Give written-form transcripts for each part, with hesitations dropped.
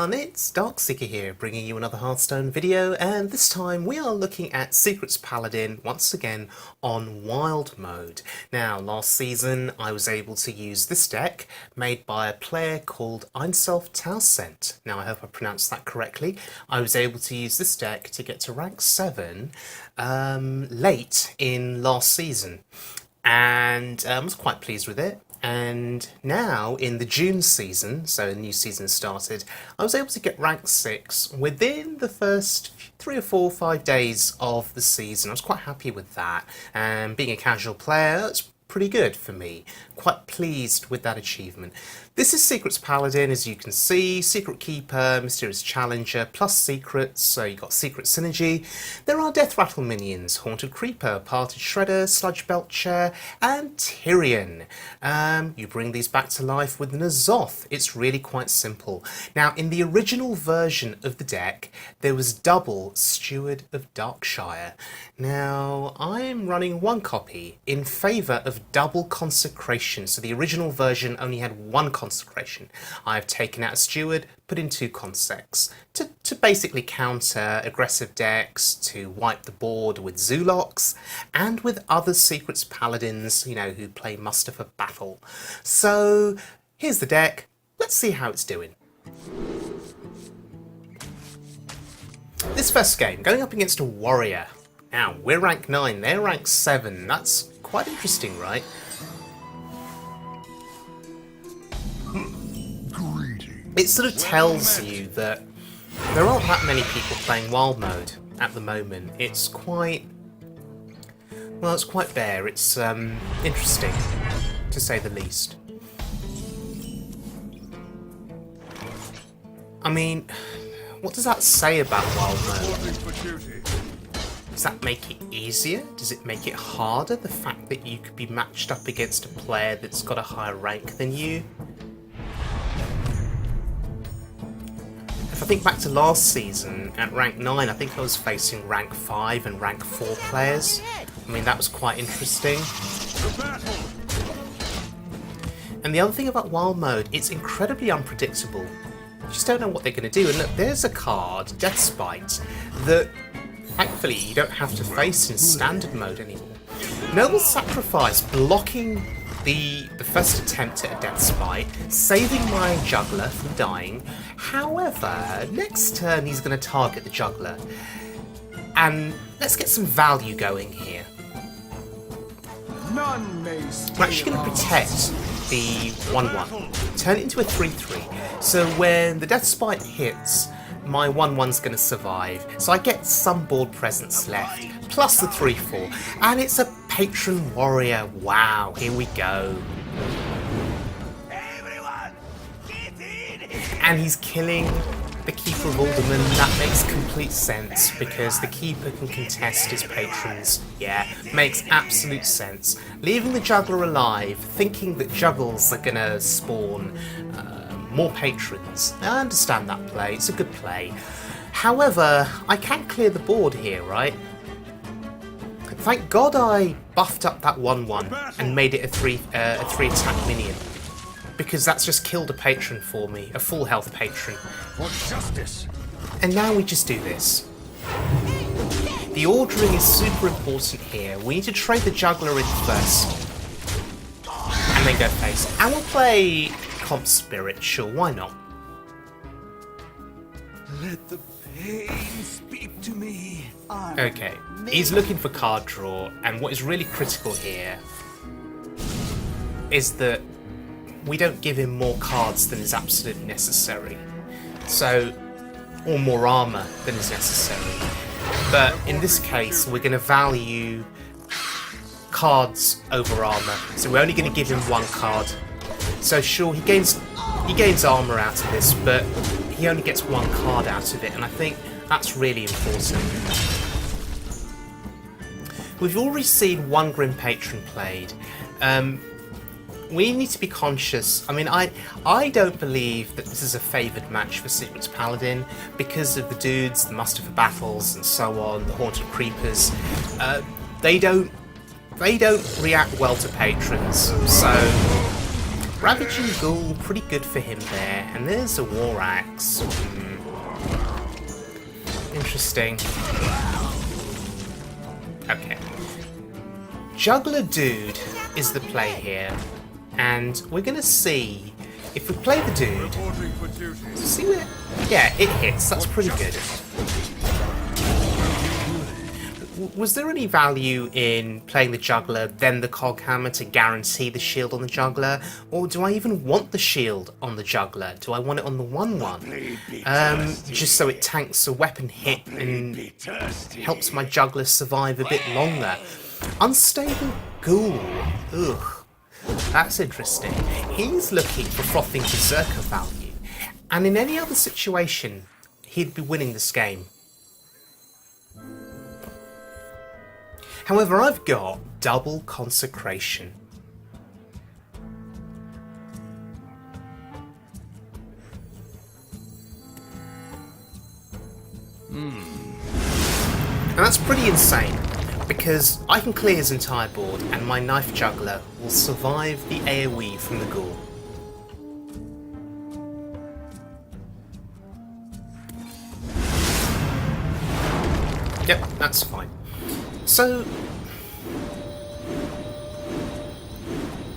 everyone, it's Darkseeker here, bringing you another Hearthstone video, and this time we are looking at Secrets Paladin once again on Wild Mode. Now, last season I was able to use this deck made by a player called Einself Towsent. Now, I hope I pronounced that correctly. I was able to use this deck to get to rank 7 late in last season, and I was quite pleased with it. And now, in the June season, so a new season started, I was able to get rank 6 within the first 3 or 4 or 5 days of the season. I was quite happy with that, and being a casual player, that's pretty good for me. Quite pleased with that achievement. This is Secrets Paladin, as you can see. Secret Keeper, Mysterious Challenger, plus Secrets, so you got Secret Synergy. There are Death Rattle minions, Haunted Creeper, Parted Shredder, Sludge Belcher, and Tyrion. You bring these back to life with N'Zoth. It's really quite simple. Now, in the original version of the deck, there was double Steward of Darkshire. Now, I'm running one copy in favour of double Consecration, so the original version only had one Consecration. I've taken out a Steward, put in 2 Consecs to basically counter aggressive decks, to wipe the board with Zulocks, and with other Secrets Paladins, you know, who play muster for battle. So, here's the deck. Let's see how it's doing. This first game, going up against a Warrior. Now, we're rank 9, they're rank 7. That's quite interesting, right? It sort of tells you that there aren't that many people playing Wild Mode at the moment. It's quite... well, it's quite bare. It's interesting, to say the least. I mean, what does that say about Wild Mode? Does that make it easier? Does it make it harder, the fact that you could be matched up against a player that's got a higher rank than you? If I think back to last season, at rank 9, I think I was facing rank 5 and rank 4 players. I mean, that was quite interesting. And the other thing about Wild Mode, it's incredibly unpredictable. You just don't know what they're going to do. And look, there's a card, Deathspite, that thankfully you don't have to face in standard mode anymore. Noble Sacrifice, blocking the first attempt at a Deathspite, saving my Juggler from dying. However, next turn he's going to target the Juggler. And let's get some value going here. We're actually going to protect the 1-1, turn it into a 3-3. So when the Deathspite hits, my 1-1's going to survive. So I get some board presence left, plus the 3-4. And it's a Patron Warrior. Wow, here we go. And he's killing the Keeper of Alderman. That makes complete sense, because the Keeper can contest his patrons. Yeah, makes absolute sense. Leaving the Juggler alive, thinking that Juggles are going to spawn more patrons. I understand that play, it's a good play. However, I can't clear the board here, right? Thank God I buffed up that 1-1 and made it a 3 attack minion, because that's just killed a patron for me, a full health patron. For justice. And now we just do this. The ordering is super important here. We need to trade the Juggler in first, and then go face. And we'll play Comp Spirit, sure, why not? Let the pain speak to me. Okay, he's looking for card draw, and what is really critical here is that we don't give him more cards than is absolutely necessary. So, or more armour than is necessary. But in this case, we're going to value cards over armour. So we're only going to give him 1 card. So sure, he gains armour out of this, but he only gets 1 card out of it, and I think that's really important. We've already seen 1 Grim Patron played. We need to be conscious. I mean, I don't believe that this is a favoured match for Secrets Paladin because of the dudes, the muster for battles, and so on, the Haunted Creepers. They don't react well to patrons, so Ravaging Ghoul, pretty good for him there. And there's a War Axe. Interesting. Okay. Juggler Dude is the play here. And we're going to see if we play the dude. See where? Yeah, it hits. That's pretty good. Was there any value in playing the juggler, then the cog hammer to guarantee the shield on the juggler? Or do I even want the shield on the juggler? Do I want it on the 1/1? Just so it tanks a weapon hit and helps my juggler survive a bit longer. Unstable Ghoul. Ugh. That's interesting. He's looking for frothing berserker value. And in any other situation, he'd be winning this game. However, I've got double consecration. And that's pretty insane, because I can clear his entire board and my knife juggler will survive the AoE from the ghoul. Yep, that's fine. So,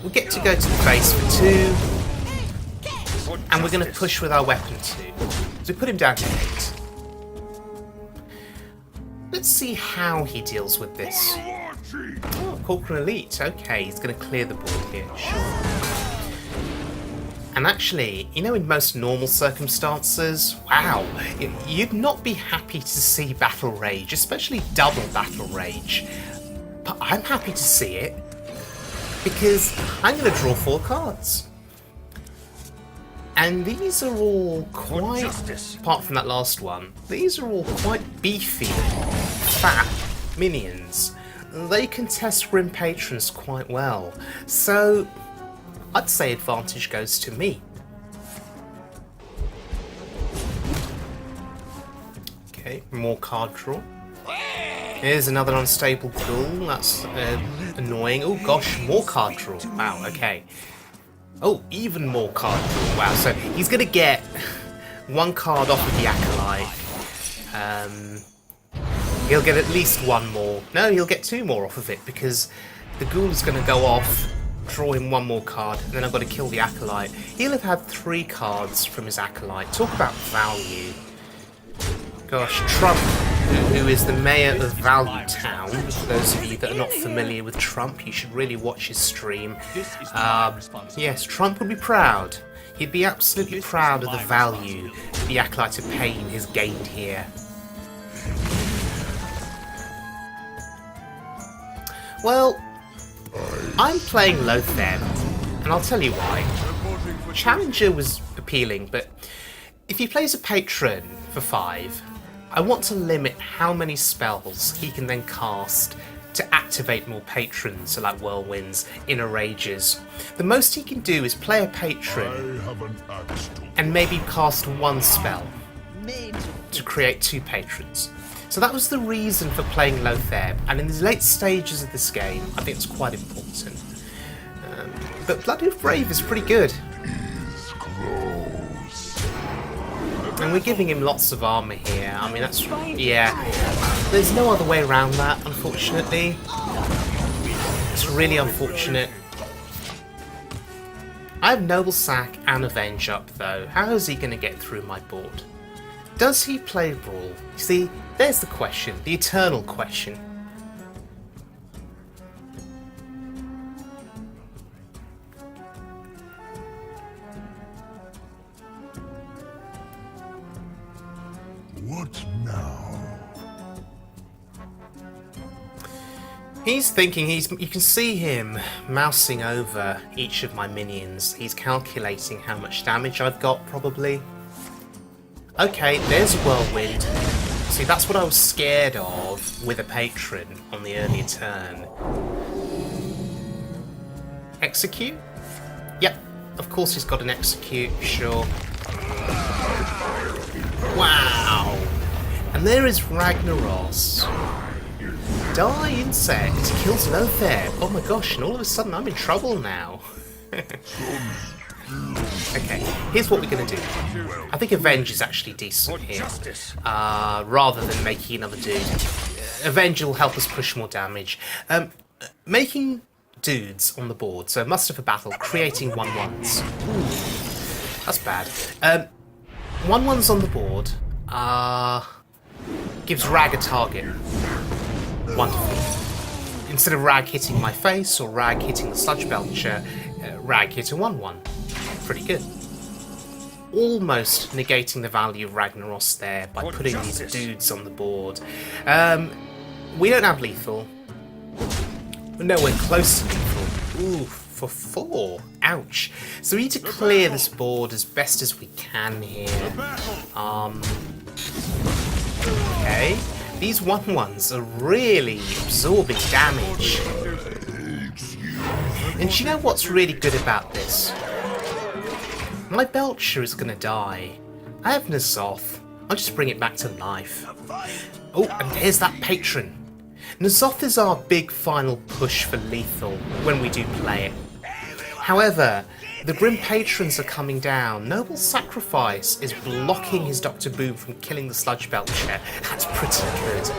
we get to go to the base for 2, and we're going to push with our weapon 2. So we put him down to 8. Let's see how he deals with this. Oh, Corcoran Elite. Okay, he's going to clear the board here, sure. And actually, you know, in most normal circumstances, wow, you'd not be happy to see Battle Rage, especially double Battle Rage. But I'm happy to see it, because I'm going to draw 4 cards. And these are all quite, apart from that last one, these are all quite beefy, fat minions. They contest Grim Patrons quite well. So I'd say advantage goes to me. Okay, more card draw. Here's another unstable ghoul. That's annoying. Oh gosh, more card draw. Wow, okay. Oh, even more card draw. Wow, so he's going to get 1 card off of the Acolyte. He'll get at least 1 more. No, he'll get 2 more off of it, because the ghoul is going to go off, draw him 1 more card, and then I've got to kill the Acolyte. He'll have had 3 cards from his Acolyte. Talk about value. Gosh, Trump, who is the mayor of Value Town, for those of you that are not familiar with Trump, you should really watch his stream. Yes, Trump would be proud. He'd be absolutely proud of the value the Acolyte of Pain has gained here. Well, I'm playing Lothar, and I'll tell you why. Challenger was appealing, but if he plays a patron for 5, I want to limit how many spells he can then cast to activate more patrons, so like whirlwinds, inner rages. The most he can do is play a patron and maybe cast 1 spell to create 2 patrons. So that was the reason for playing Lothar, and in the late stages of this game, I think it's quite important. But Bloody Brave is pretty good. And we're giving him lots of armor here. I mean, that's... yeah. There's no other way around that, unfortunately. It's really unfortunate. I have Noble Sack and Avenge up, though. How is he going to get through my board? Does he play Brawl? You see, there's the question. The eternal question. What now? He's thinking, you can see him mousing over each of my minions. He's calculating how much damage I've got, probably. Okay, there's a Whirlwind. See, that's what I was scared of with a patron on the earlier turn. Execute? Yep, of course he's got an Execute, sure. Wow! And there is Ragnaros. Die Insect kills Lothar. Oh my gosh, and all of a sudden I'm in trouble now. Okay, here's what we're going to do. I think Avenge is actually decent here, rather than making another dude. Avenge will help us push more damage. Making dudes on the board, so muster for battle, creating 1/1s. Ooh, that's bad. 1/1s on the board gives Rag a target. Wonderful. Instead of Rag hitting my face or Rag hitting the Sludge Belcher, Rag hit a 1/1. Pretty good. Almost negating the value of Ragnaros there by putting these dudes on the board. We don't have lethal. We're nowhere close to lethal. Ooh, for 4. Ouch. So we need to clear this board as best as we can here. Okay. These 1/1s are really absorbing damage. And do you know what's really good about this? My Belcher is going to die. I have N'Zoth. I'll just bring it back to life. Oh, and there's that Patron. N'Zoth is our big final push for lethal when we do play it. However, the Grim Patrons are coming down. Noble Sacrifice is blocking his Dr. Boom from killing the Sludge Belcher. That's pretty good.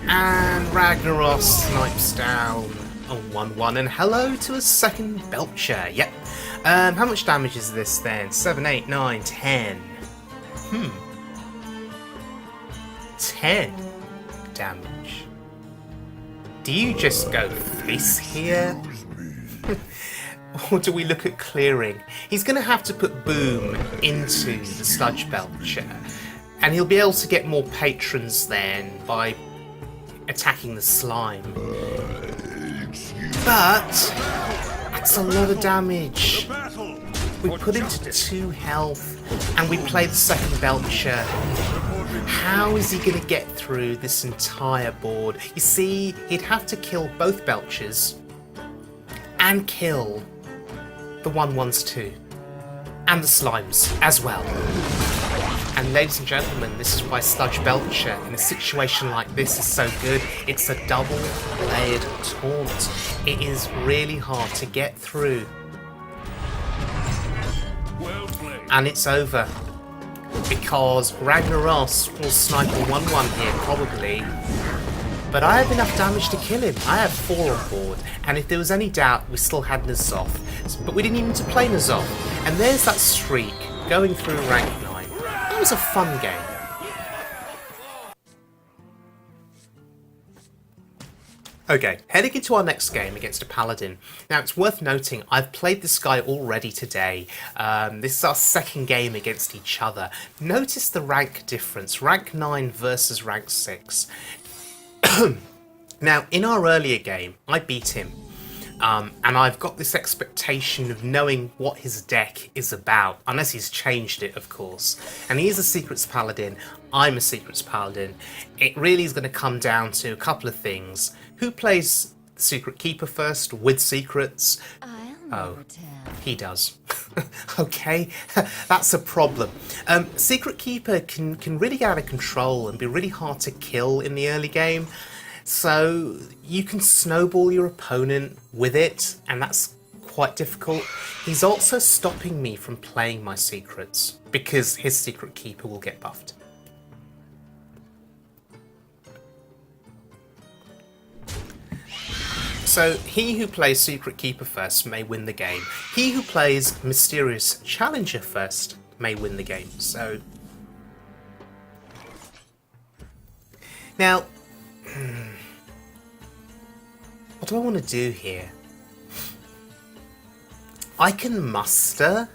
And Ragnaros snipes down a 1/1, and hello to a second Belcher. Yep. How much damage is this then? 7, 8, 9, 10. 10 damage. Do you just go face here? Or do we look at clearing? He's going to have to put Boom into the Sludge Belcher, and he'll be able to get more patrons then by attacking the slime. But that's a lot of damage. We put him to 2 health, and we play the second Belcher. How is he going to get through this entire board? You see, he'd have to kill both Belchers and kill the 1/1s too, and the slimes as well. And ladies and gentlemen, this is why Sludge Belcher in a situation like this is so good. It's a double-layered taunt. It is really hard to get through. And it's over. Because Ragnaros will snipe a 1/1 here, probably. But I have enough damage to kill him. I have 4 on board. And if there was any doubt, we still had N'Zoth. But we didn't even need to play N'Zoth. And there's that streak going through rank 9. That was a fun game. Okay, heading into our next game against a Paladin. Now, it's worth noting, I've played this guy already today. This is our second game against each other. Notice the rank difference, rank 9 versus rank 6. Now, in our earlier game, I beat him. And I've got this expectation of knowing what his deck is about, unless he's changed it, of course. And he is a Secrets Paladin, I'm a Secrets Paladin. It really is going to come down to a couple of things. Who plays Secret Keeper first, with secrets? Oh, he does. Okay, that's a problem. Secret Keeper can really get out of control and be really hard to kill in the early game. So you can snowball your opponent with it, and that's quite difficult. He's also stopping me from playing my secrets, because his Secret Keeper will get buffed. So he who plays Secret Keeper first may win the game. He who plays Mysterious Challenger first may win the game. So now, what do I want to do here? I can muster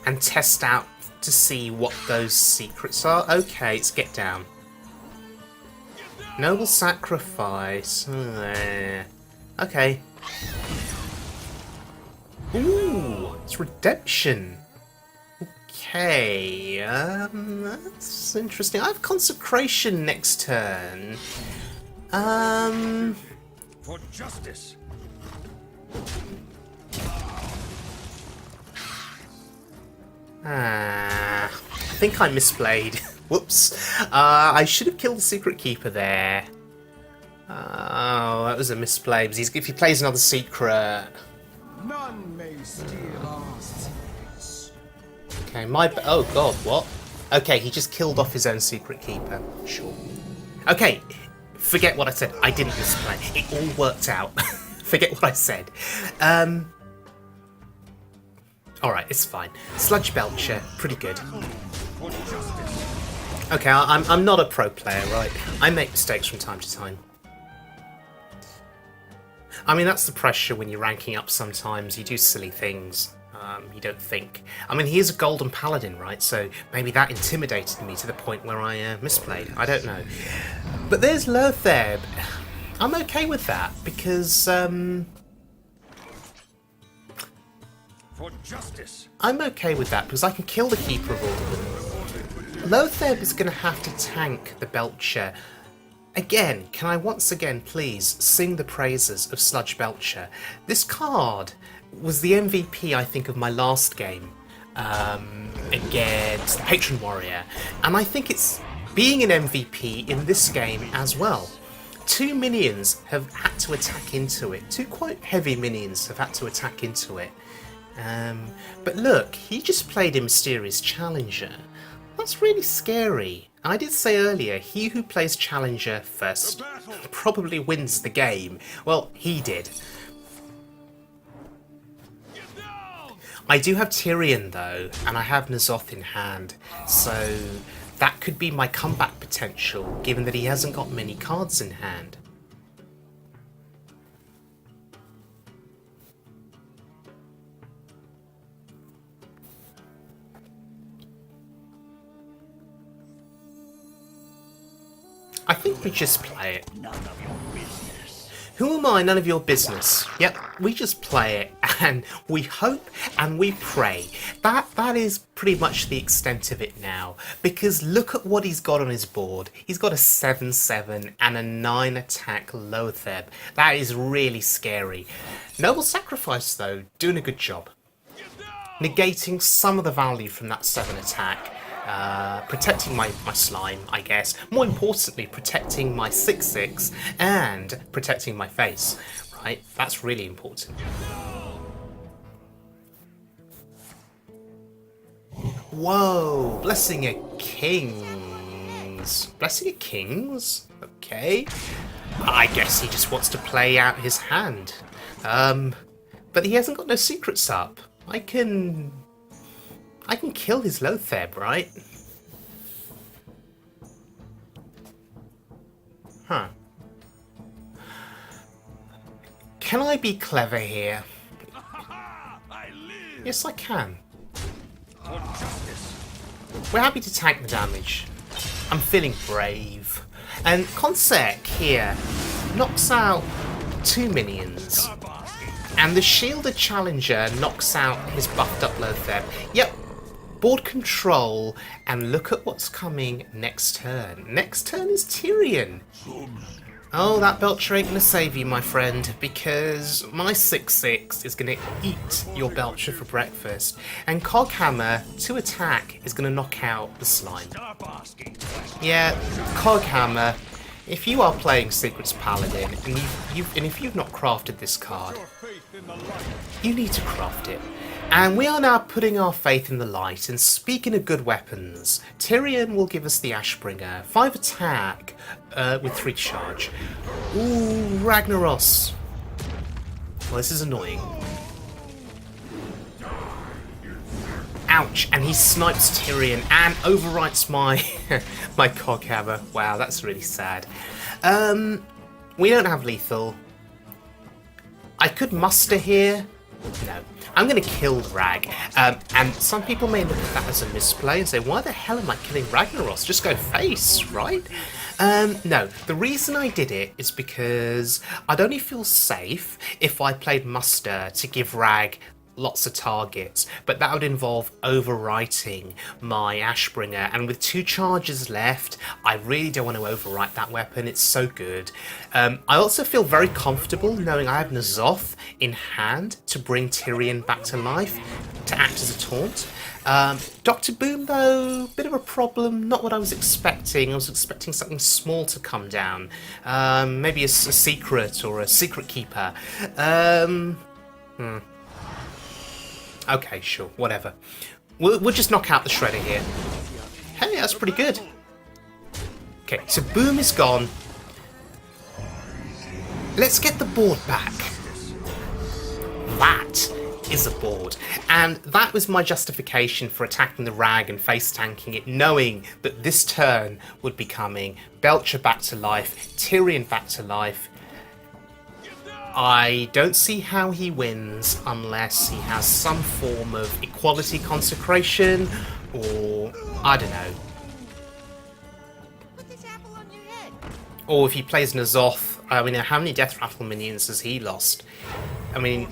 and test out to see what those secrets are. Okay, let's get down. Noble Sacrifice. Okay. Ooh, it's Redemption. Okay, that's interesting. I have Consecration next turn. For justice. I think I misplayed. Whoops. I should have killed the Secret Keeper there. Oh, that was a misplay. Because if he plays another secret... None may steal our secrets. Okay, oh god, what? Okay, he just killed off his own secret keeper. Sure. Okay, forget what I said. I didn't misplay. It all worked out. Forget what I said. Alright, it's fine. Sludge Belcher, pretty good. Okay, I'm not a pro player, right? I make mistakes from time to time. I mean, that's the pressure when you're ranking up sometimes. You do silly things. You don't think. I mean, he is a golden paladin, right? So maybe that intimidated me to the point where I misplayed. I don't know. But there's Lotheb. I'm okay with that because For justice. I'm okay with that because I can kill the Keeper of All. Lotheb is going to have to tank the Belcher. Again, can I once again please sing the praises of Sludge Belcher? This card was the MVP, I think, of my last game against the Patron Warrior, and I think it's being an MVP in this game as well. Two minions have had to attack into it. Two quite heavy minions have had to attack into it. But look, he just played a Mysterious Challenger. That's really scary. I did say earlier, he who plays Challenger first probably wins the game. Well, he did. I do have Tyrion though, and I have N'Zoth in hand, so that could be my comeback potential, given that he hasn't got many cards in hand. I think we just play it. None of your business. Who am I? None of your business. Yep, we just play it, and we hope and we pray. That is pretty much the extent of it now, because look at what he's got on his board. He's got a 7/7 and a 9 attack Lotheb. That is really scary. Noble Sacrifice, though, doing a good job. Negating some of the value from that 7 attack. Protecting my slime, I guess. More importantly, protecting my 6/6 and protecting my face, right? That's really important. Whoa! Blessing of Kings. Blessing of Kings? Okay. I guess he just wants to play out his hand. But he hasn't got no secrets up. I can kill his Lotheb, right? Huh. Can I be clever here? I live. Yes, I can. For justice. We're happy to tank the damage. I'm feeling brave. And Consec here knocks out 2 minions. And the Shielded Challenger knocks out his buffed up Lotheb. Yep. Board control, and look at what's coming next turn. Next turn is Tyrion. Oh, that Belcher ain't gonna save you, my friend, because my 6/6 is gonna eat your Belcher for breakfast, and Coghammer, to attack, is gonna knock out the slime. Yeah, Coghammer, if you are playing Secrets Paladin, and if you've not crafted this card, you need to craft it. And we are now putting our faith in the light, and speaking of good weapons, Tyrion will give us the Ashbringer, 5 attack with 3 charge. Ooh, Ragnaros. Well, this is annoying. Ouch, and he snipes Tyrion and overwrites my my Coghammer. Wow, that's really sad. We don't have lethal. I could muster here. No. I'm going to kill Rag. And some people may look at that as a misplay and say, why the hell am I killing Ragnaros? Just go face, right? No, the reason I did it is because I'd only feel safe if I played Muster to give Rag lots of targets, but that would involve overwriting my Ashbringer, and with 2 charges left, I really don't want to overwrite that weapon. It's so good. I also feel very comfortable knowing I have N'Zoth in hand to bring Tyrion back to life, to act as a taunt. Dr. Boom, though, bit of a problem. Not what I was expecting. I was expecting something small to come down. Maybe a secret or a secret keeper. Okay, sure, whatever. We'll just knock out the shredder here. Hey, that's pretty good. Okay, so Boom is gone. Let's get the board back. That is a board. And that was my justification for attacking the rag and face tanking it, knowing that this turn would be coming. Belcher back to life, Tyrion back to life. I don't see how he wins unless he has some form of equality consecration, or I don't know. Put this apple on your head. Or if he plays N'Zoth. I mean, how many Death Rattle minions has he lost? I mean,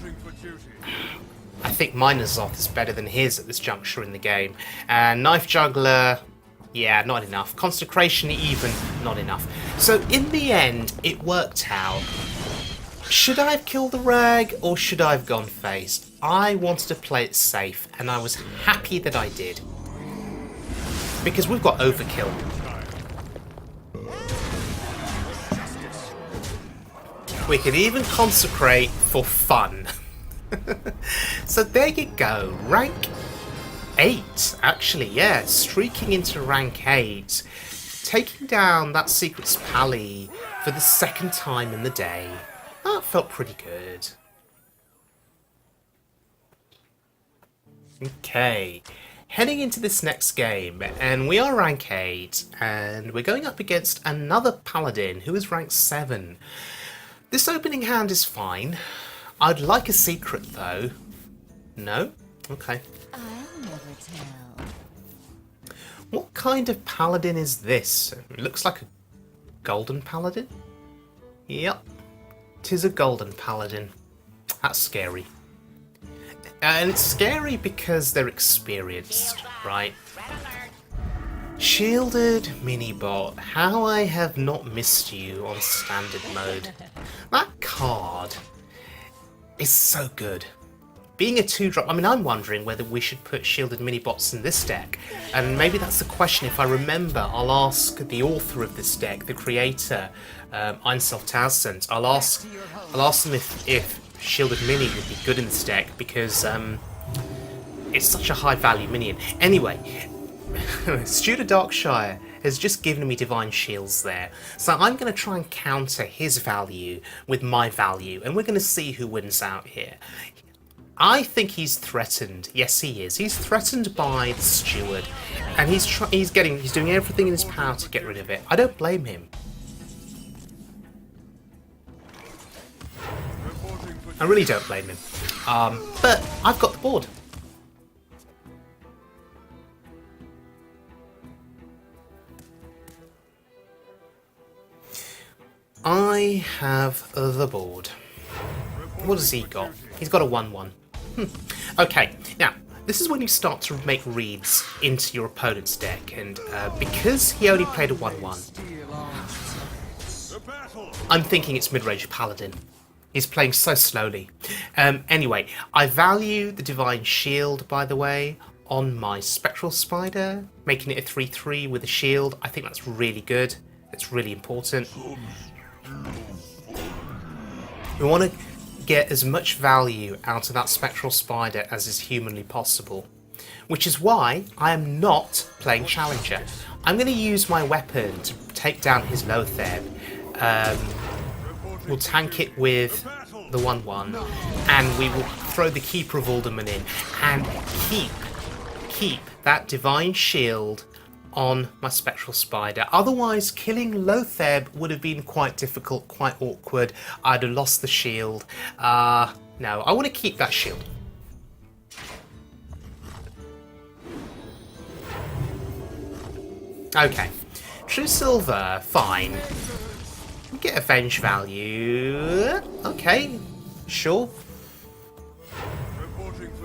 I think my N'Zoth is better than his at this juncture in the game. And Knife Juggler, yeah, not enough. Consecration even, not enough. So in the end, it worked out. Should I have killed the rag or should I have gone phased? I wanted to play it safe and I was happy that I did. Because we've got overkill. We could even consecrate for fun. So there you go. Rank 8, actually, yeah. Streaking into rank 8. Taking down that Secret's Pally for the second time in the day. That felt pretty good. Okay. Heading into this next game, and we are rank 8, and we're going up against another Paladin who is rank 7. This opening hand is fine. I'd like a secret, though. No? Okay. I'll never tell. What kind of Paladin is this? It looks like a golden Paladin? Yep. 'Tis a golden Paladin. That's scary. And it's scary because they're experienced, right? Shielded Minibot, how I have not missed you on standard mode. That card is so good. Being a 2-drop, I mean, I'm wondering whether we should put Shielded Minibots in this deck. And maybe that's the question. If I remember, I'll ask the author of this deck, the creator, Einself Townsend. I'll ask them if Shielded Mini would be good in this deck, because it's such a high value minion. Anyway, Studer Darkshire has just given me Divine Shields there. So I'm going to try and counter his value with my value, and we're going to see who wins out here. I think he's threatened. Yes, he is. He's threatened by the Steward, and he's doing everything in his power to get rid of it. I don't blame him. I really don't blame him. But I've got the board. I have the board. What has he got? He's got a 1-1. Okay, now, this is when you start to make reads into your opponent's deck, and because he only played a 1-1, I'm thinking it's mid-range Paladin. He's playing so slowly. Anyway, I value the Divine Shield, by the way, on my Spectral Spider, making it a 3-3 with a shield. I think that's really good. It's really important. We want to get as much value out of that Spectral Spider as is humanly possible, which is why I am not playing Challenger. I'm going to use my weapon to take down his Lotheb. We'll tank it with the 1-1, and we will throw the Keeper of Alderman in, and keep that Divine Shield on my Spectral Spider. Otherwise, killing Lotheb would have been quite difficult, quite awkward. I'd have lost the shield. No, I want to keep that shield. Okay. True Silver, fine. Get Avenge value. Okay, sure.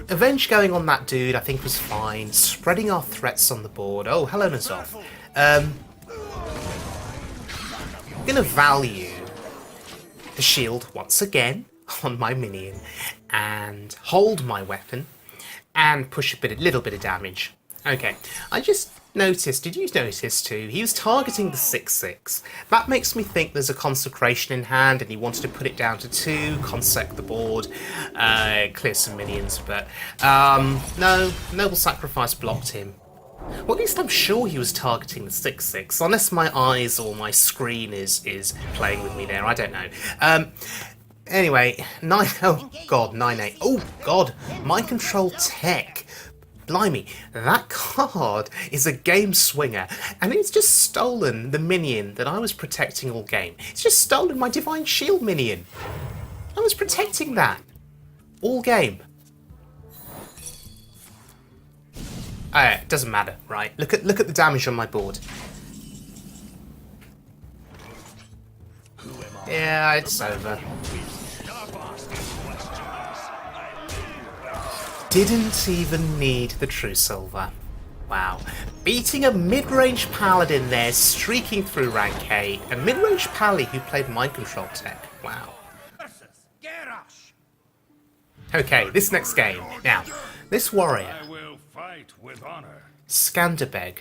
Avenge going on that dude, I think, was fine. Spreading our threats on the board. Oh, hello, N'Zoth. I'm going to value the shield once again on my minion and hold my weapon. and push a little bit of damage. Okay, I just noticed, did you notice too, he was targeting the 6/6. That makes me think there's a consecration in hand and he wanted to put it down to 2, consec the board, clear some minions, but no, Noble Sacrifice blocked him. Well, at least I'm sure he was targeting the 6/6, unless my eyes or my screen is playing with me there, I don't know. Anyway, 9, oh god, 9/8, oh god, Mind Control Tech. Blimey, that card is a game swinger, and it's just stolen the minion that I was protecting all game. It's just stolen my Divine Shield minion. I was protecting that all game. It doesn't matter, right? Look at the damage on my board. Yeah, it's over. Didn't even need the True Silver. Wow. Beating a mid-range Paladin there, streaking through rank 8. A mid-range Pally who played Mind Control Tech. Wow. Okay, this next game. Now, this warrior, I will fight with honor. Skanderbeg.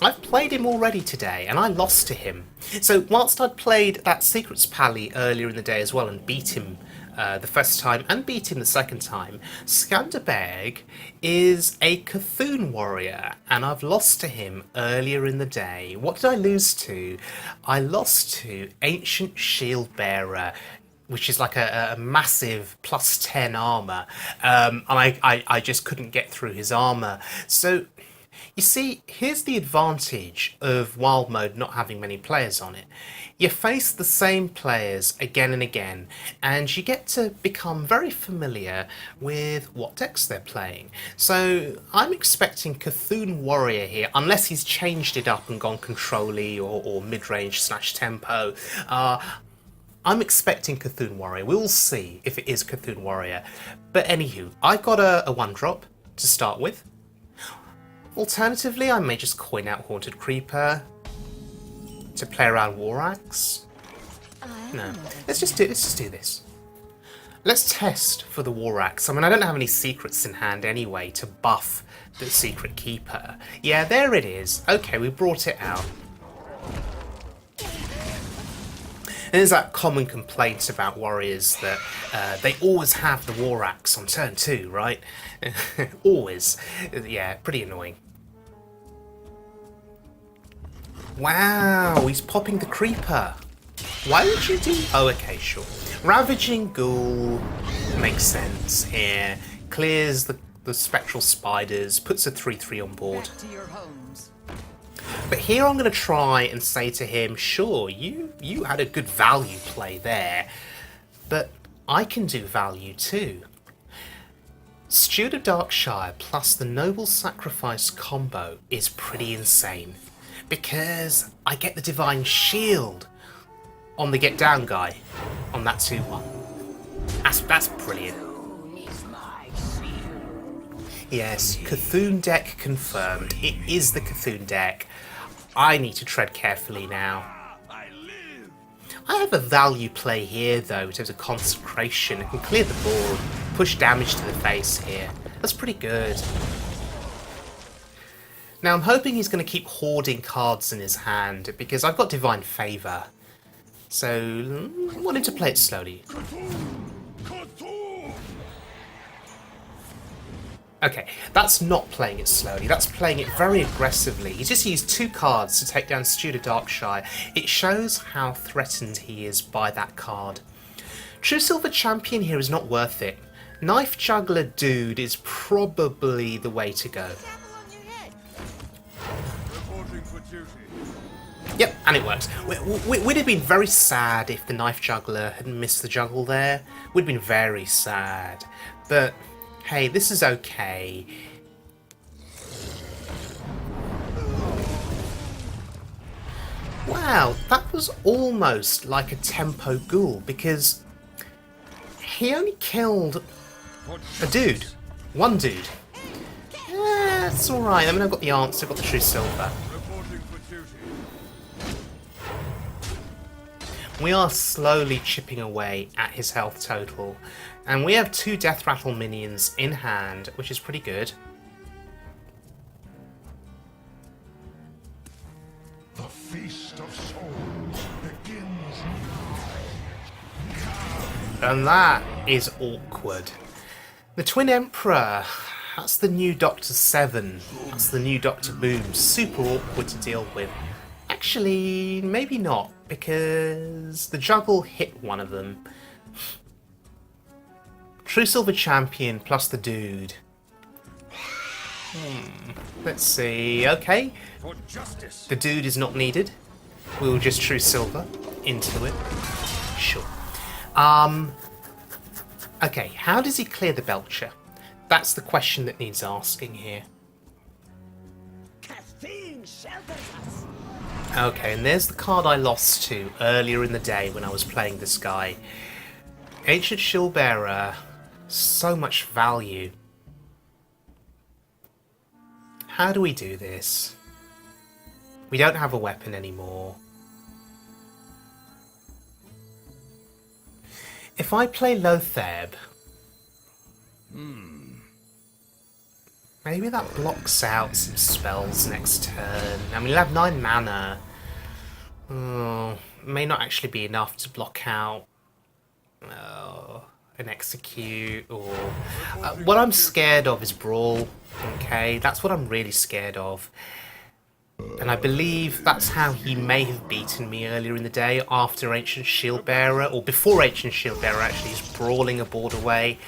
I've played him already today, and I lost to him. So, whilst I'd played that Secrets Pally earlier in the day as well and beat him the first time and beat him the second time, Skanderbeg is a Cthulhu warrior, and I've lost to him earlier in the day. What did I lose to? I lost to Ancient Shield Bearer, which is like a massive plus 10 armor, and I just couldn't get through his armor. So, you see, here's the advantage of Wild Mode not having many players on it. You face the same players again and again, and you get to become very familiar with what decks they're playing. So I'm expecting Cthulhu Warrior here, unless he's changed it up and gone control-y or mid-range / tempo. I'm expecting Cthulhu Warrior. We'll see if it is Cthulhu Warrior. But anywho, I've got a 1-drop to start with. Alternatively, I may just coin out Haunted Creeper to play around War Axe. No, let's just do this. Let's test for the War Axe. I mean, I don't have any secrets in hand anyway to buff the Secret Keeper. Yeah, there it is. Okay, we brought it out. And there's that common complaint about warriors that they always have the War Axe on turn 2, right? Always. Yeah, pretty annoying. Wow, he's popping the Creeper. Why would you do... Oh, okay, sure. Ravaging Ghoul makes sense here. Clears the Spectral Spiders, puts a 3/3 on board. Back to your homes. But here I'm going to try and say to him, sure, you had a good value play there, but I can do value too. Steward of Darkshire plus the Noble Sacrifice combo is pretty insane, because I get the Divine Shield on the Get Down guy, on that 2/1. That's brilliant. Yes, Cthulhu deck confirmed. It is the Cthulhu deck. I need to tread carefully now. I have a value play here though, in terms of consecration. I can clear the board, push damage to the face here. That's pretty good. Now I'm hoping he's going to keep hoarding cards in his hand, because I've got Divine Favour. So I want him to play it slowly. Okay, that's not playing it slowly, that's playing it very aggressively. He just used 2 cards to take down Steward of Darkshire. It shows how threatened he is by that card. True Silver Champion here is not worth it. Knife Juggler Dude is probably the way to go. Yep, and it works. We'd have been very sad if the Knife Juggler had missed the juggle there. We'd have been very sad. But hey, this is okay. Wow, that was almost like a tempo ghoul, because he only killed a dude. One dude. Yeah, it's alright. I mean, I've got the answer, I've got the True Silver. We are slowly chipping away at his health total. And we have 2 Death Rattle minions in hand, which is pretty good. The feast of souls begins now. And that is awkward. The Twin Emperor, that's the new Doctor 7. That's the new Doctor Boom. Super awkward to deal with. Actually, maybe not, because the juggle hit one of them. True Silver Champion plus the dude. Let's see. Okay. For justice. The dude is not needed. We'll just True Silver into it. Sure. Okay, how does he clear the Belcher? That's the question that needs asking here. Okay, and there's the card I lost to earlier in the day when I was playing this guy. Ancient Shieldbearer, so much value. How do we do this? We don't have a weapon anymore. If I play Lotheb, maybe that blocks out some spells next turn. I mean, he'll have 9 mana. Oh, may not actually be enough to block out an execute or... what I'm scared of is Brawl. Okay, that's what I'm really scared of. And I believe that's how he may have beaten me earlier in the day, after Ancient Shieldbearer, or before Ancient Shieldbearer actually. He's brawling a board away.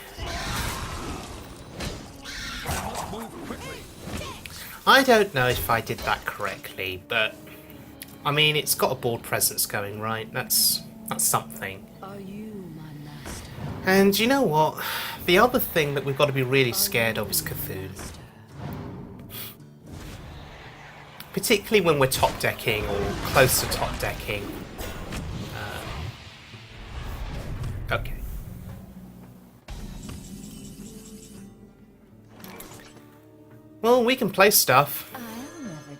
I don't know if I did that correctly, but I mean, it's got a board presence going, right? That's something. Are you my master? And you know what? The other thing that we've got to be really scared of is Cthulhu. Particularly when we're top decking or close to top decking. Okay. Well, we can play stuff. I'll never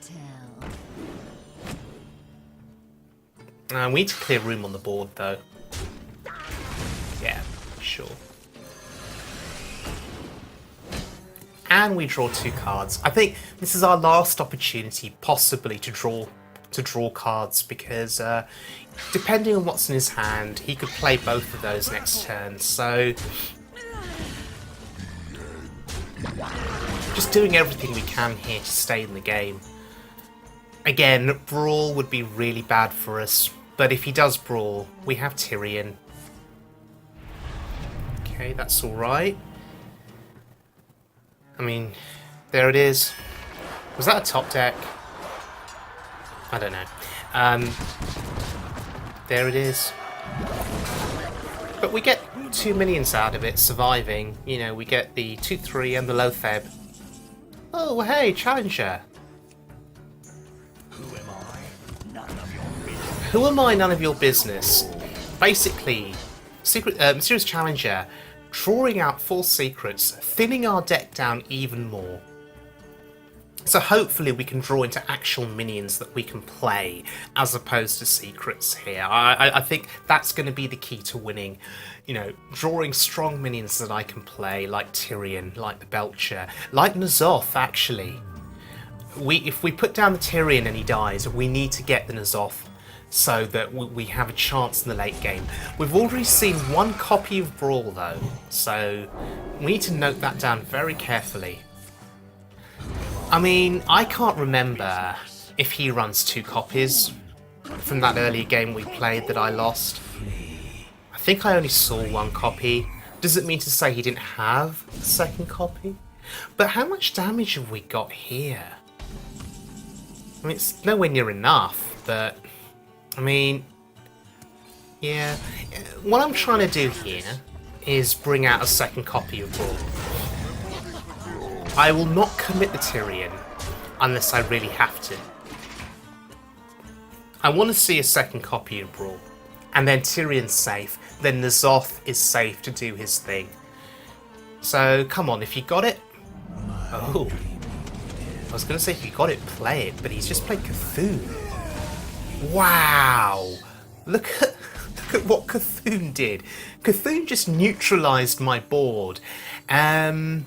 tell. We need to clear room on the board, though. Yeah, sure. And we draw 2 cards. I think this is our last opportunity, possibly, to draw cards, because depending on what's in his hand, he could play both of those next turn. So, just doing everything we can here to stay in the game. Again, Brawl would be really bad for us, but if he does Brawl, we have Tyrion. Okay, that's alright. I mean, there it is. Was that a top deck? I don't know. There it is. But we get 2 minions out of it, surviving. You know, we get the 2/3 and the Lotheb. Oh, hey, Challenger. Who am I? None of your business. Who am I? None of your business. Basically, Mysterious Challenger, drawing out 4 secrets, thinning our deck down even more. So hopefully we can draw into actual minions that we can play, as opposed to secrets here. I think that's going to be the key to winning. You know, drawing strong minions that I can play, like Tyrion, like the Belcher, like N'Zoth, actually. If we put down the Tyrion and he dies, we need to get the N'Zoth, so that we have a chance in the late game. We've already seen 1 copy of Brawl, though, so we need to note that down very carefully. I mean, I can't remember if he runs 2 copies from that earlier game we played that I lost. I think I only saw 1 copy. Does it mean to say he didn't have a second copy? But how much damage have we got here? I mean, it's nowhere near enough, but... I mean... yeah. What I'm trying to do here is bring out a second copy of Brawl. I will not commit the Tyrion unless I really have to. I want to see a second copy of Brawl. And then Tyrion's safe. Then N'Zoth is safe to do his thing. So, come on, if you got it... oh. I was going to say if you got it, play it. But he's just played Cthulhu. Wow. Look at... look at what Cthulhu did. Cthulhu just neutralised my board. And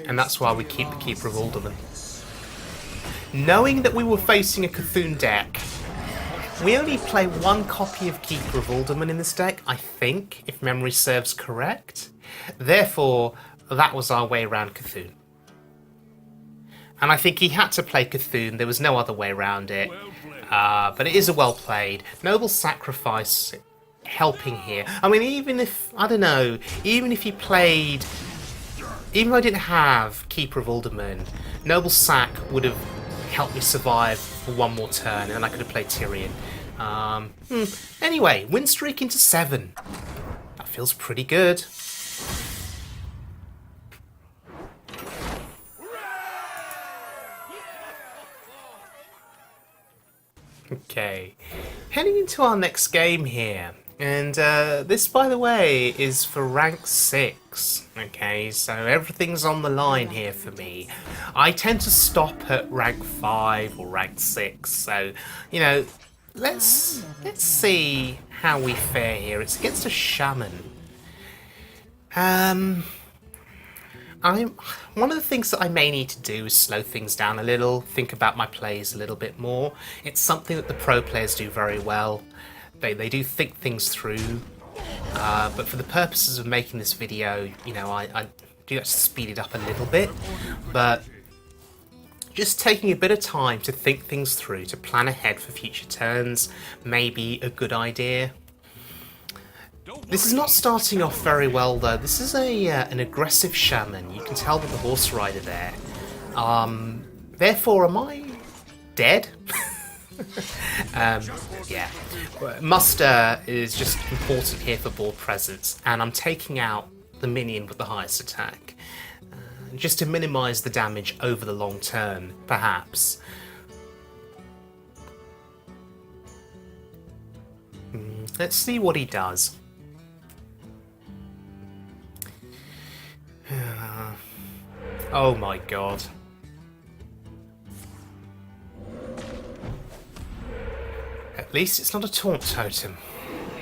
that's why we keep the Keeper of Alderman. Knowing that we were facing a Cthulhu deck, we only play one copy of Keeper of Alderman in this deck, I think, if memory serves correct. Therefore, that was our way around Cthulhu. And I think he had to play Cthulhu, there was no other way around it. But it is a well played. Noble Sacrifice helping here. I mean, even if, I don't know, even if he played, even if I didn't have Keeper of Alderman, Noble Sac would have helped me survive for one more turn, and then I could have played Tyrion. Anyway, win streak into 7. That feels pretty good. Okay, heading into our next game here, and this, by the way, is for rank 6. Okay, so everything's on the line here for me. I tend to stop at rank 5 or rank 6, so you know, let's see how we fare here. It's against a shaman. One of the things that I may need to do is slow things down a little, think about my plays a little bit more. It's something that the pro players do very well. They do think things through, but for the purposes of making this video, you know, I do have to speed it up a little bit, but just taking a bit of time to think things through, to plan ahead for future turns, may be a good idea. This is not starting off very well, though. This is an aggressive shaman. You can tell with the horse rider there. Therefore, am I dead? Yeah. Muster is just important here for board presence, and I'm taking out the minion with the highest attack. Just to minimise the damage over the long turn, perhaps. Let's see what he does. Oh my god. At least it's not a taunt totem.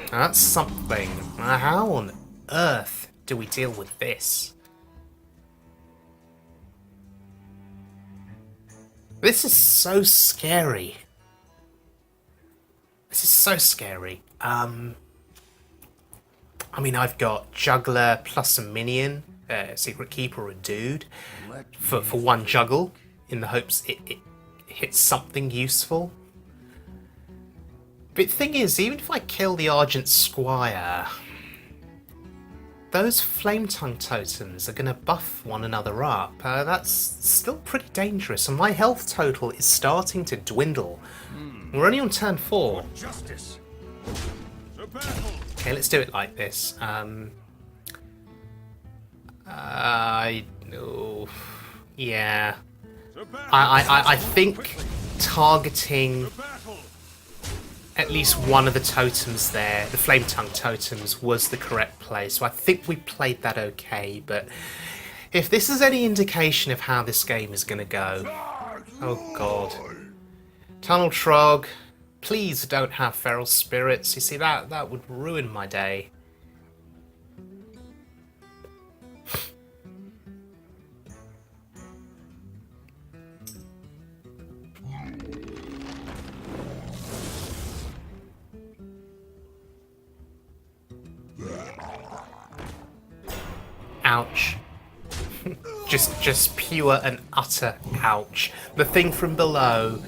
That's something. How on earth do we deal with this? This is so scary. This is so scary. I mean, I've got Juggler plus a minion, Secret Keeper, a dude, for one juggle, in the hopes it hits something useful. But the thing is, even if I kill the Argent Squire, those Flame Tongue totems are going to buff one another up. That's still pretty dangerous, and my health total is starting to dwindle. We're only on turn 4. Justice. Okay, let's do it like this. Yeah. I think targeting at least one of the totems there, the Flame Tongue totems, was the correct play. So I think we played that okay, but if this is any indication of how this game is going to go... Oh god. Tunnel Trog, please don't have Feral Spirits. You see, that would ruin my day. Ouch. just pure and utter ouch. The thing from below.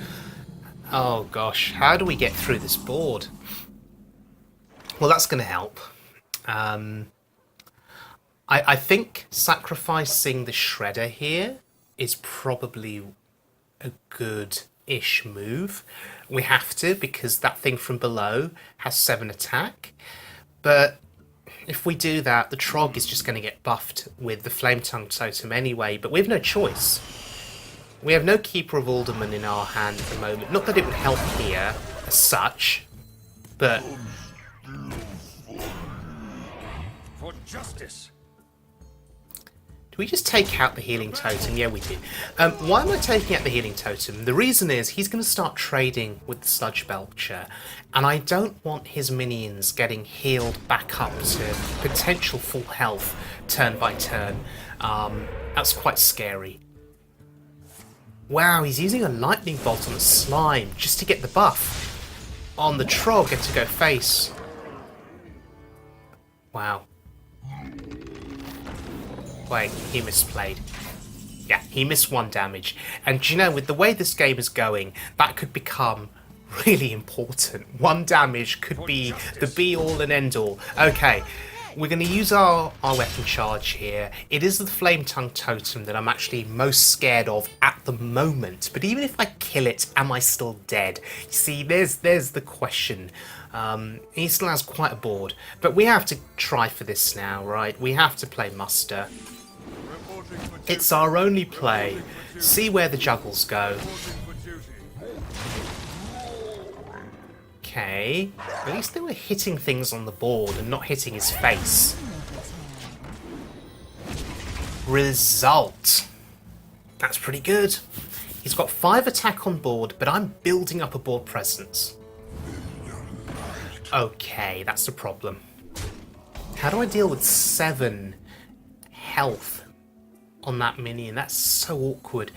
Oh gosh, how do we get through this board? Well, that's going to help. I think sacrificing the Shredder here is probably a good-ish move. We have to, because that thing from below has 7 attack. But if we do that, the Trog is just going to get buffed with the Flame Tongue totem anyway, but we have no choice. We have no Keeper of Alderman in our hand at the moment. Not that it would help here, as such, but... For justice. Do we just take out the healing totem? Yeah, we do. Why am I taking out the healing totem? The reason is he's going to start trading with the Sludge Belcher, and I don't want his minions getting healed back up to potential full health turn by turn. That's quite scary. Wow, he's using a lightning bolt on the slime just to get the buff on the Trog and to go face. Wow. Wait, he misplayed. Yeah, he missed 1 damage. And do you know, with the way this game is going, that could become really important. 1 damage could be the be-all and end-all. Okay, we're going to use our weapon charge here. It is the Flame Tongue Totem that I'm actually most scared of at the moment. But even if I kill it, am I still dead? You see, there's the question. He still has quite a board. But we have to try for this now, right? We have to play muster. It's our only play. See where the juggles go. Okay. At least they were hitting things on the board and not hitting his face. Result. That's pretty good. He's got 5 attack on board, but I'm building up a board presence. Okay, that's the problem. How do I deal with 7 health on that minion? That's so awkward.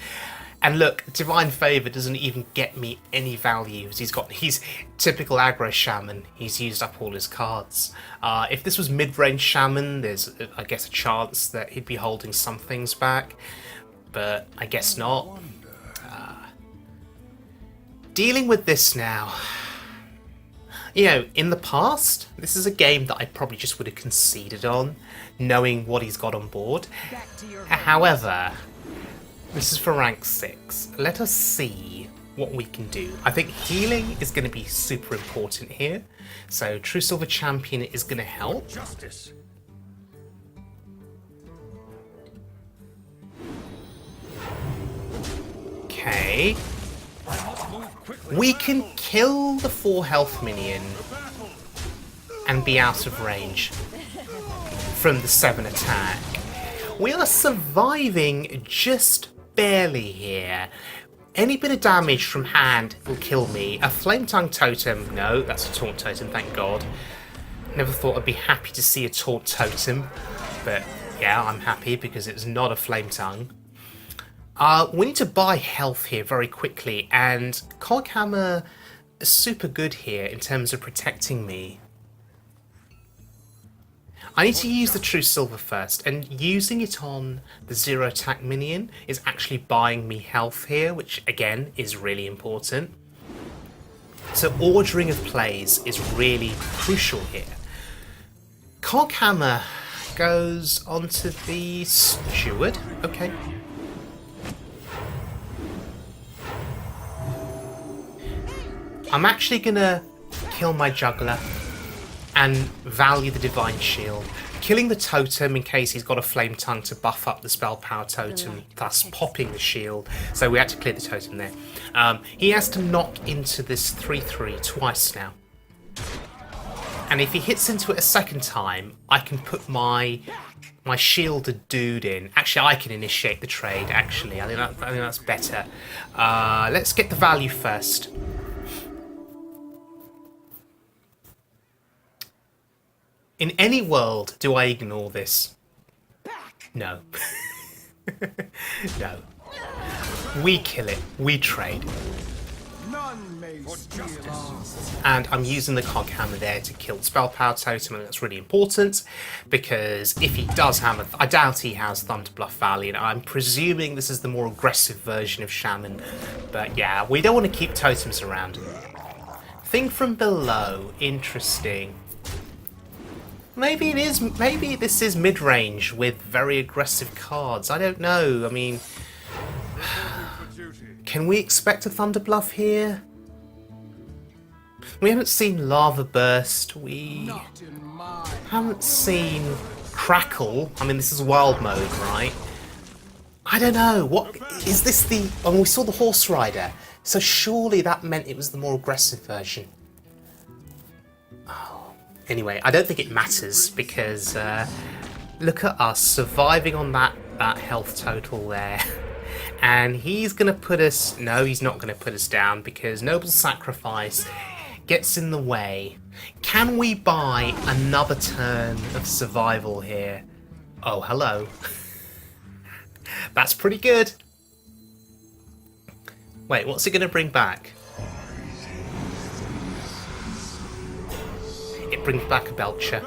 And look, Divine Favour doesn't even get me any values. He's typical aggro shaman. He's used up all his cards. If this was mid-range shaman, there's, I guess, a chance that he'd be holding some things back. But I guess not. Dealing with this now. You know, in the past, this is a game that I probably just would have conceded on, knowing what he's got on board. However, this is for rank 6. Let us see what we can do. I think healing is going to be super important here. So True Silver Champion is going to help. Justice. Okay. We can kill the 4 health minion and be out of range from the 7 attack. We are surviving just barely here. Any bit of damage from hand will kill me. A Flame Tongue Totem, no, that's a Taunt Totem, thank God. Never thought I'd be happy to see a Taunt Totem, but yeah, I'm happy because it's not a Flame Tongue. We need to buy health here very quickly, and Coghammer is super good here in terms of protecting me. I need to use the True Silver first, and using it on the 0 attack minion is actually buying me health here, which again is really important. So ordering of plays is really crucial here. Coghammer goes onto the Steward, okay. I'm actually gonna kill my Juggler and value the Divine Shield. Killing the Totem in case he's got a Flame Tongue to buff up the Spell Power Totem, thus popping the shield. So we had to clear the Totem there. He has to knock into this 3/3 twice now. And if he hits into it a second time, I can put my shielded dude in. Actually, I can initiate the trade, actually. I think that's better. Let's get the value first. In any world, do I ignore this? No. No. We kill it. We trade. None may steal us. And I'm using the Coghammer there to kill the Spell Power Totem, and that's really important, because if he does have I doubt he has Thunder Bluff Valley, and I'm presuming this is the more aggressive version of Shaman. But yeah, we don't want to keep totems around. Thing from below, interesting. Maybe this is mid-range with very aggressive cards. I don't know. I mean, can we expect a Thunder Bluff here? We haven't seen Lava Burst. We haven't seen Crackle. I mean, this is wild mode, right? I don't know. What is this? We saw the Horse Rider, so surely that meant it was the more aggressive version. Anyway, I don't think it matters because look at us surviving on that that health total there. And he's going to put us... No, he's not going to put us down because Noble Sacrifice gets in the way. Can we buy another turn of survival here? Oh, hello. That's pretty good. Wait, what's it going to bring back? It brings back a Belcher.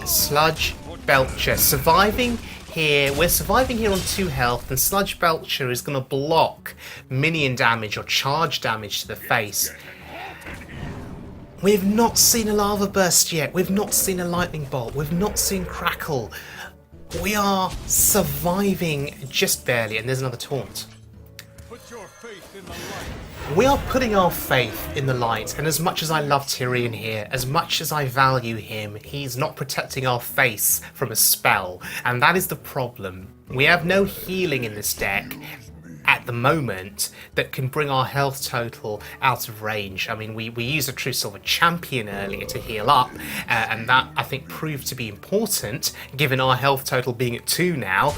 Sludge Belcher. Surviving here. We're surviving here on 2 health, and Sludge Belcher is going to block minion damage or charge damage to the face. We've not seen a lava burst yet. We've not seen a lightning bolt. We've not seen crackle. We are surviving just barely, and there's another taunt. Put your faith in the light. We are putting our faith in the light, and as much as I love Tyrion here, as much as I value him, he's not protecting our face from a spell, and that is the problem. We have no healing in this deck at the moment that can bring our health total out of range. I mean, we used a True Silver Champion earlier to heal up, and that, I think, proved to be important, given our health total being at 2 now.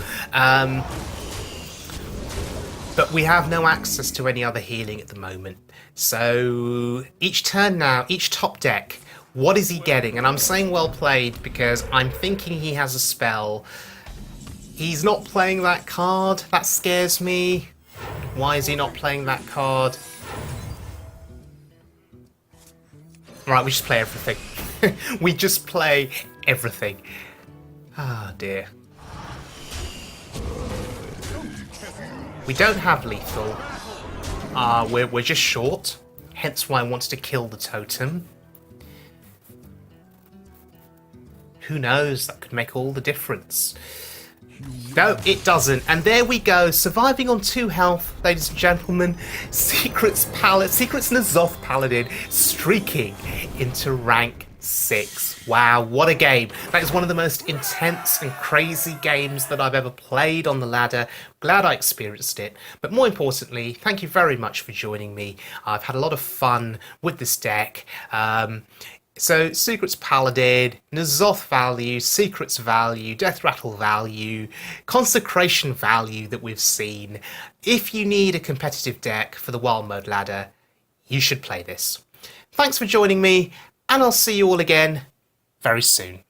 But we have no access to any other healing at the moment. So each turn now, each top deck, what is he getting? And I'm saying well played because I'm thinking he has a spell. He's not playing that card. That scares me. Why is he not playing that card? Right, we just play everything. We just play everything. Ah, dear. We don't have lethal. We're just short. Hence why I wanted to kill the totem. Who knows? That could make all the difference. No, it doesn't. And there we go. Surviving on 2 health, ladies and gentlemen. Secrets N'Zoth Paladin streaking into rank 6. Wow, what a game. That is one of the most intense and crazy games that I've ever played on the ladder. Glad I experienced it. But more importantly, thank you very much for joining me. I've had a lot of fun with this deck. So, Secrets Paladin, N'Zoth value, Secrets value, Death Rattle value, Consecration value that we've seen. If you need a competitive deck for the Wild Mode ladder, you should play this. Thanks for joining me, and I'll see you all again very soon.